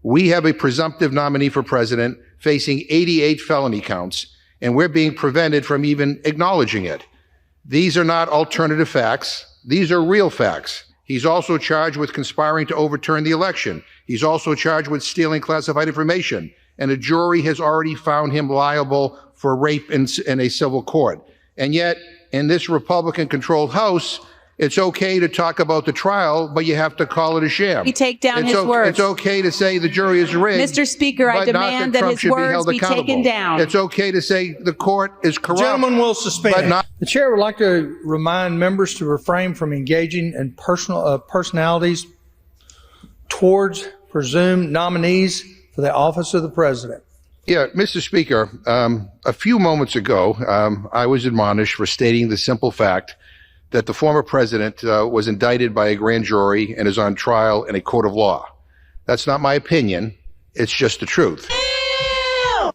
We have a presumptive nominee for president facing 88 felony counts, and we're being prevented from even acknowledging it. These are not alternative facts. These are real facts. He's also charged with conspiring to overturn the election. He's also charged with stealing classified information, and a jury has already found him liable for rape in a civil court. And yet, in this Republican-controlled House, it's okay to talk about the trial, but you have to call it a sham. We take down his words. It's okay to say the jury is rigged. Mr. Speaker, I demand that his words be taken down. It's okay to say the court is corrupt. Gentlemen will suspend. But not. The chair would like to remind members to refrain from engaging in personalities towards presumed nominees for the office of the president. Yeah, Mr. Speaker, a few moments ago, I was admonished for stating the simple fact that the former president was indicted by a grand jury and is on trial in a court of law. That's not my opinion. It's just the truth.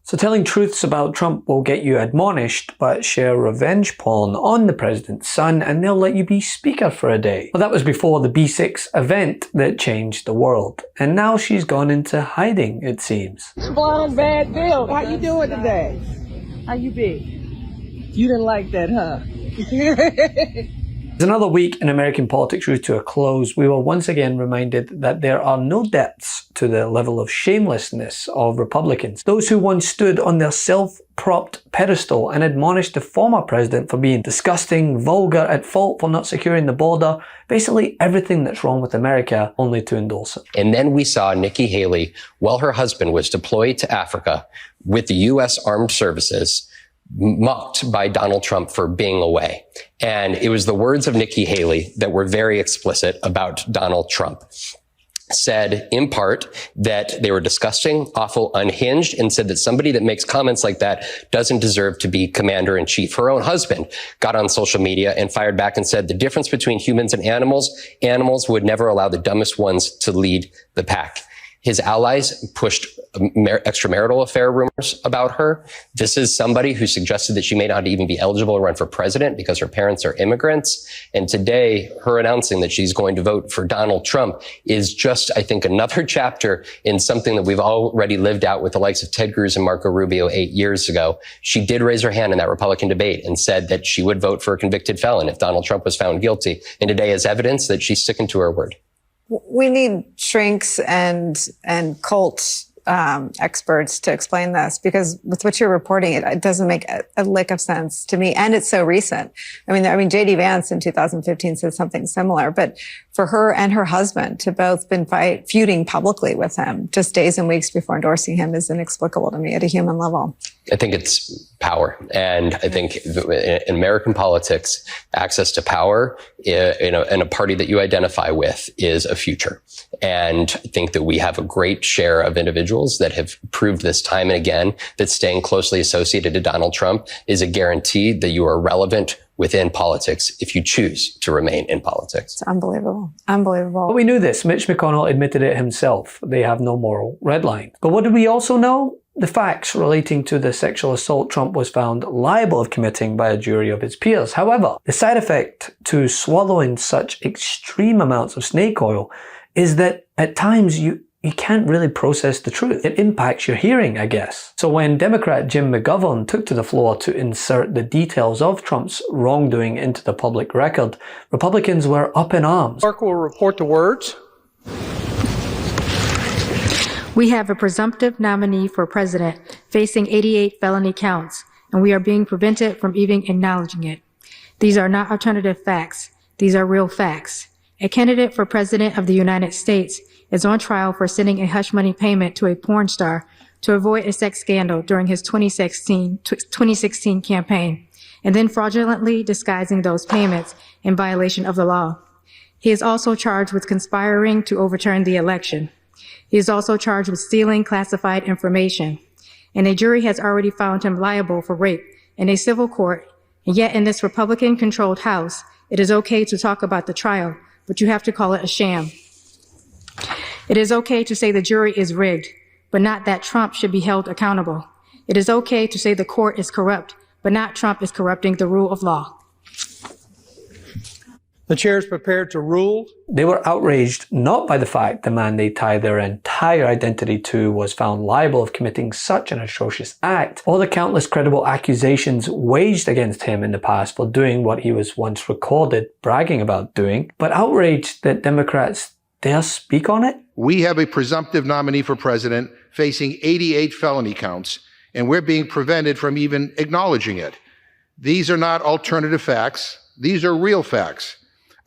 So telling truths about Trump will get you admonished, but share revenge porn on the president's son and they'll let you be speaker for a day. Well, that was before the B6 event that changed the world. And now she's gone into hiding, it seems. Blonde, bad build. How you doing today? How you be? You didn't like that, huh? As another week in American politics drew to a close, we were once again reminded that there are no depths to the level of shamelessness of Republicans. Those who once stood on their self-propped pedestal and admonished the former president for being disgusting, vulgar, at fault for not securing the border, basically everything that's wrong with America, only to endorse it. And then we saw Nikki Haley, while her husband was deployed to Africa with the U.S. Armed Services, mocked by Donald Trump for being away. And it was the words of Nikki Haley that were very explicit about Donald Trump. Said, in part, that they were disgusting, awful, unhinged, and said that somebody that makes comments like that doesn't deserve to be commander-in-chief. Her own husband got on social media and fired back and said the difference between humans and animals would never allow the dumbest ones to lead the pack. His allies pushed extramarital affair rumors about her. This is somebody who suggested that she may not even be eligible to run for president because her parents are immigrants. And today, her announcing that she's going to vote for Donald Trump is just, I think, another chapter in something that we've already lived out with the likes of Ted Cruz and Marco Rubio 8 years ago. She did raise her hand in that Republican debate and said that she would vote for a convicted felon if Donald Trump was found guilty. And today is evidence that she's sticking to her word. We need shrinks and cult experts to explain this, because with what you're reporting, it doesn't make a lick of sense to me. And it's so recent. I mean, J.D. Vance in 2015 said something similar, but for her and her husband to both been feuding publicly with him just days and weeks before endorsing him is inexplicable to me at a human level. I think it's power. And I think in American politics, access to power in a party that you identify with is a future. And I think that we have a great share of individuals that have proved this time and again that staying closely associated to Donald Trump is a guarantee that you are relevant within politics if you choose to remain in politics. It's unbelievable. Unbelievable. But we knew this. Mitch McConnell admitted it himself. They have no moral red line. But what did we also know? The facts relating to the sexual assault Trump was found liable of committing by a jury of his peers. However, the side effect to swallowing such extreme amounts of snake oil is that at times you can't really process the truth. It impacts your hearing, I guess. So when Democrat Jim McGovern took to the floor to insert the details of Trump's wrongdoing into the public record, Republicans were up in arms. Clerk will report the words. We have a presumptive nominee for president facing 88 felony counts, and we are being prevented from even acknowledging it. These are not alternative facts. These are real facts. A candidate for president of the United States is on trial for sending a hush money payment to a porn star to avoid a sex scandal during his 2016 campaign, and then fraudulently disguising those payments in violation of the law. He is also charged with conspiring to overturn the election. He is also charged with stealing classified information, and a jury has already found him liable for rape in a civil court. And yet in this Republican-controlled House, it is okay to talk about the trial, but you have to call it a sham. It is okay to say the jury is rigged, but not that Trump should be held accountable. It is okay to say the court is corrupt, but not Trump is corrupting the rule of law. The chair is prepared to rule. They were outraged not by the fact the man they tied their entire identity to was found liable of committing such an atrocious act, or the countless credible accusations waged against him in the past for doing what he was once recorded bragging about doing, but outraged that Democrats dare speak on it. We have a presumptive nominee for president facing 88 felony counts, and we're being prevented from even acknowledging it. These are not alternative facts. These are real facts.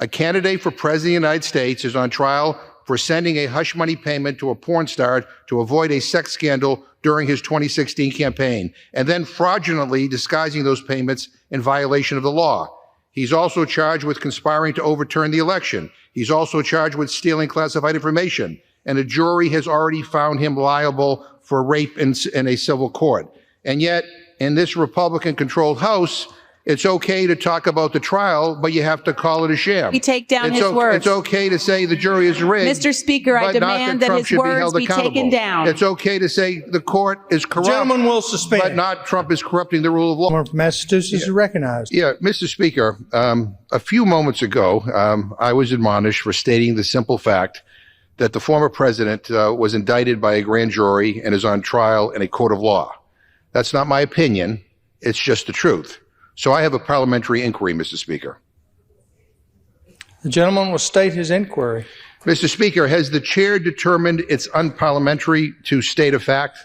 A candidate for president of the United States is on trial for sending a hush money payment to a porn star to avoid a sex scandal during his 2016 campaign, and then fraudulently disguising those payments in violation of the law. He's also charged with conspiring to overturn the election. He's also charged with stealing classified information, and a jury has already found him liable for rape in a civil court. And yet, in this Republican-controlled House, it's okay to talk about the trial, but you have to call it a sham. We take down his words. It's okay to say the jury is rigged. Mr. Speaker, I demand that his words be taken down. It's okay to say the court is corrupt. Gentleman will suspend. But not Trump is corrupting the rule of law. Massachusetts is recognized. Yeah, Mr. Speaker, a few moments ago, I was admonished for stating the simple fact that the former president was indicted by a grand jury and is on trial in a court of law. That's not my opinion. It's just the truth. So I have a parliamentary inquiry, Mr. Speaker. The gentleman will state his inquiry. Mr. Speaker, has the chair determined it's unparliamentary to state a fact?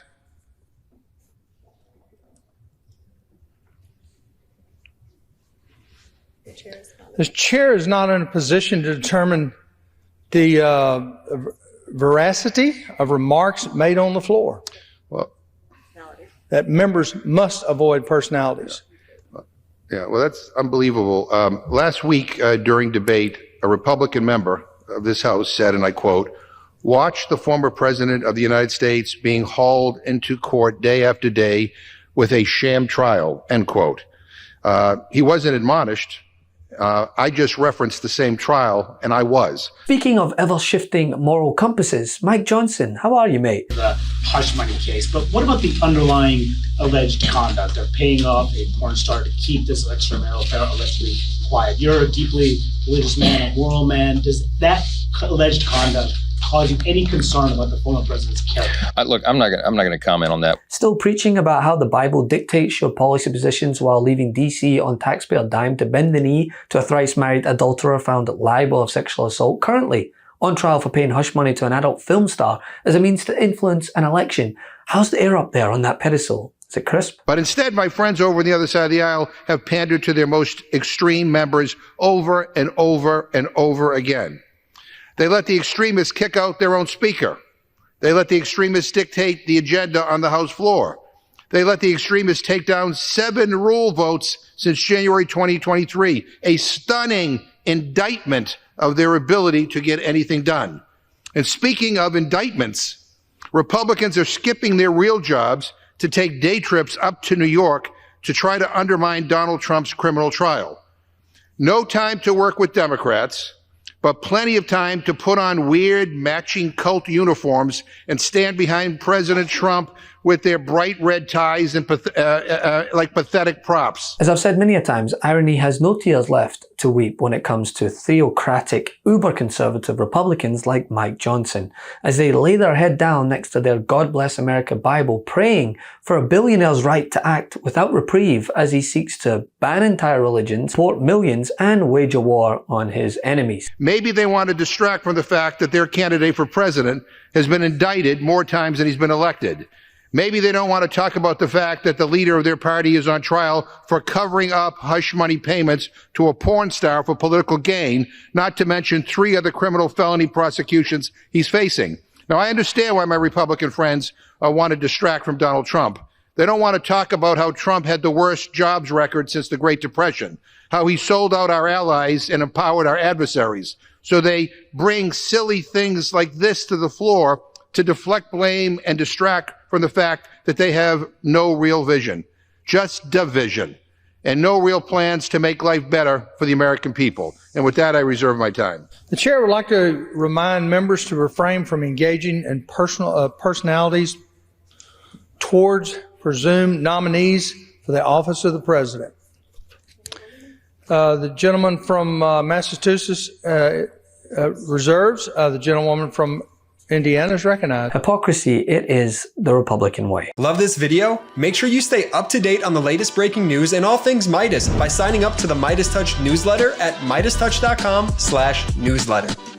The chair is not in a position to determine the veracity of remarks made on the floor. Well, that members must avoid personalities. Yeah, well, that's unbelievable. Last week during debate, a Republican member of this House said, and I quote, "Watch the former president of the United States being hauled into court day after day with a sham trial," end quote. He wasn't admonished. I just referenced the same trial, and I was. Speaking of ever-shifting moral compasses, Mike Johnson, how are you, mate? The hush money case, but what about the underlying alleged conduct of paying off a porn star to keep this extramarital affair allegedly quiet? You're a deeply religious man, a moral man. Does that alleged conduct cause you any concern about the former president's character? Look, I'm not going to comment on that. Still preaching about how the Bible dictates your policy positions while leaving DC on taxpayer dime to bend the knee to a thrice-married adulterer found liable of sexual assault, currently on trial for paying hush money to an adult film star as a means to influence an election. How's the air up there on that pedestal? Is it crisp? But instead, my friends over on the other side of the aisle have pandered to their most extreme members over and over and over again. They let the extremists kick out their own speaker. They let the extremists dictate the agenda on the House floor. They let the extremists take down 7 rule votes since January 2023, a stunning indictment of their ability to get anything done. And speaking of indictments, Republicans are skipping their real jobs to take day trips up to New York to try to undermine Donald Trump's criminal trial. No time to work with Democrats, but plenty of time to put on weird matching cult uniforms and stand behind President Trump with their bright red ties and like pathetic props. As I've said many a times, irony has no tears left to weep when it comes to theocratic, uber-conservative Republicans like Mike Johnson, as they lay their head down next to their God Bless America Bible, praying for a billionaire's right to act without reprieve as he seeks to ban entire religions, support millions, and wage a war on his enemies. Maybe they want to distract from the fact that their candidate for president has been indicted more times than he's been elected. Maybe they don't want to talk about the fact that the leader of their party is on trial for covering up hush money payments to a porn star for political gain, not to mention 3 other criminal felony prosecutions he's facing. Now, I understand why my Republican friends want to distract from Donald Trump. They don't want to talk about how Trump had the worst jobs record since the Great Depression, how he sold out our allies and empowered our adversaries. So they bring silly things like this to the floor to deflect blame and distract from the fact that they have no real vision, just division, and no real plans to make life better for the American people. And with that, I reserve my time. The chair would like to remind members to refrain from engaging in personalities towards presumed nominees for the office of the president. The gentleman from Massachusetts reserves. The gentlewoman from Indiana is recognized. Hypocrisy, it is the Republican way. Love this video? Make sure you stay up to date on the latest breaking news and all things Meidas by signing up to the MeidasTouch newsletter at MeidasTouch.com/newsletter.